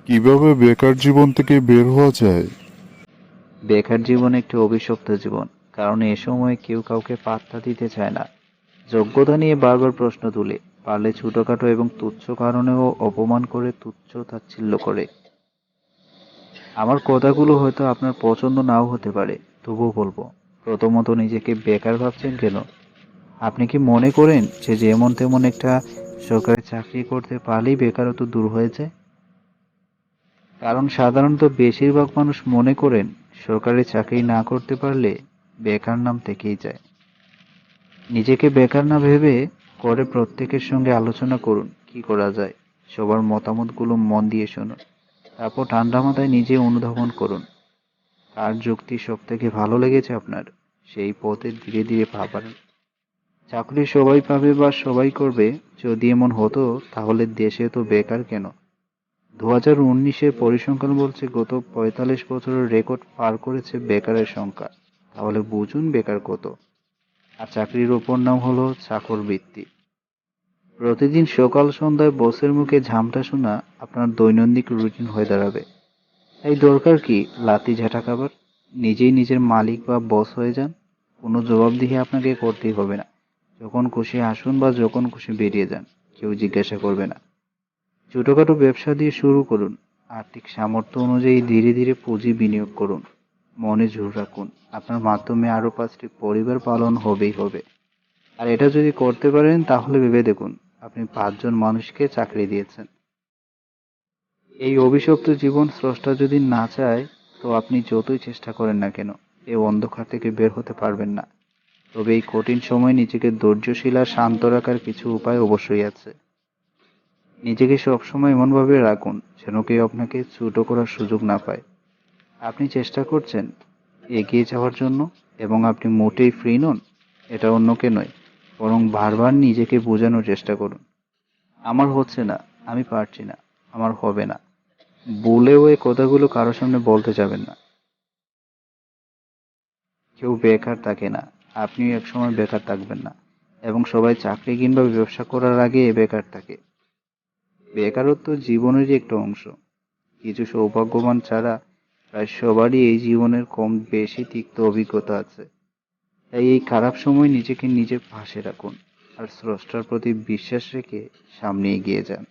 কিভাবে বেকার জীবন থেকে বের হওয়া যায়? বেকার জীবন একটি অভিশপ্ত জীবন, কারণ এ সময় কেউ কাউকে পাত্তা দিতে চায় না। যোগ্যতা নিয়ে বারবার প্রশ্ন তুলে, পারলে ছোটখাটো এবং তুচ্ছ কারণেও অপমান করে, তুচ্ছ তাচ্ছিল্য করে। আমার কথাগুলো হয়তো আপনার পছন্দ নাও হতে পারে, তবুও বলবো। প্রথমত, নিজেকে বেকার ভাবছেন কেন? আপনি কি মনে করেন যে যেমন তেমন একটা সরকারি চাকরি করতে পারলেই বেকারত্ব দূর হয়ে যায়? কারণ সাধারণত বেশিরভাগ মানুষ মনে করেন সরকারি চাকরি না করতে পারলে বেকার নাম থেকেই যায়। নিজেকে বেকার না ভেবে করে প্রত্যেকের সঙ্গে আলোচনা করুন কি করা যায়। সবার মতামতগুলো মন দিয়ে শুনুন। তারপর ঠান্ডা মাথায় নিজে অনুধাবন করুন কার যুক্তি সব থেকে ভালো লেগেছে আপনার। সেই পথে ধীরে ধীরে পা বাড়ান। চাকরি সবাই পাবে বা সবাই করবে, যদি এমন হতো তাহলে দেশে তো বেকার কেন? 2019-এর পরিসংখ্যান বলছে গত 45 বছরের রেকর্ড পার করেছে বেকারের সংখ্যা। তাহলে বুঝুন বেকার কত। আর চাকরির ওপর নাম হলো চাকরবৃত্তি। প্রতিদিন সকাল সন্ধ্যায় বসের মুখে ঝামটা শোনা আপনার দৈনন্দিন রুটিন হয়ে দাঁড়াবে। তাই দরকার কি লাথি ঝাঁটা খাবার? নিজেই নিজের মালিক বা বস হয়ে যান। কোনো জবাবদিহি আপনাকে করতেই হবে না। যখন খুশি আসুন বা যখন খুশি বেরিয়ে যান, কেউ জিজ্ঞাসা করবে না। ছোটখাটো ব্যবসা দিয়ে শুরু করুন। আর্থিক সামর্থ্য অনুযায়ী ধীরে ধীরে পুঁজি বিনিয়োগ করুন। মনে জোর রাখুন, আপনার মাধ্যমে আরো 5টি পরিবার পালন হবেই হবে। আর এটা যদি করতে পারেন তাহলে ভেবে দেখুন, আপনি 5জন মানুষকে চাকরি দিয়েছেন। এই অভিশপ্ত জীবন স্রষ্টা যদি না চায়, তো আপনি যতই চেষ্টা করেন না কেন এই অন্ধকার থেকে বের হতে পারবেন না। তবে এই কঠিন সময় নিজেকে ধৈর্যশীল আর শান্ত রাখার কিছু উপায় অবশ্যই আছে। নিজেকে সবসময় এমনভাবে রাখুন যেন কেউ আপনাকে ছোট করার সুযোগ না পায়। আপনি চেষ্টা করছেন এগিয়ে যাওয়ার জন্য, এবং আপনি মোটেই ফ্রি নন, এটা অন্যকে নয়, বরং বারবার নিজেকে বোঝানোর চেষ্টা করুন। আমার হচ্ছে না, আমি পারছি না, আমার হবে না বলেও এই কথাগুলো কারোর সামনে বলতে যাবেন না। কেউ বেকার থাকে না, আপনিও একসময় বেকার থাকবেন না। এবং সবাই চাকরি কিংবা ব্যবসা করার আগে বেকার থাকে। বেকারত্ব জীবনেরই একটা অংশ। কিছু সৌভাগ্যবান ছাড়া প্রায় সবারই এই জীবনের কম বেশি তিক্ত অভিজ্ঞতা আছে। তাই এই খারাপ সময় নিজেকে নিজের পাশে রাখুন, আর স্রষ্টার প্রতি বিশ্বাস রেখে সামনে এগিয়ে যান।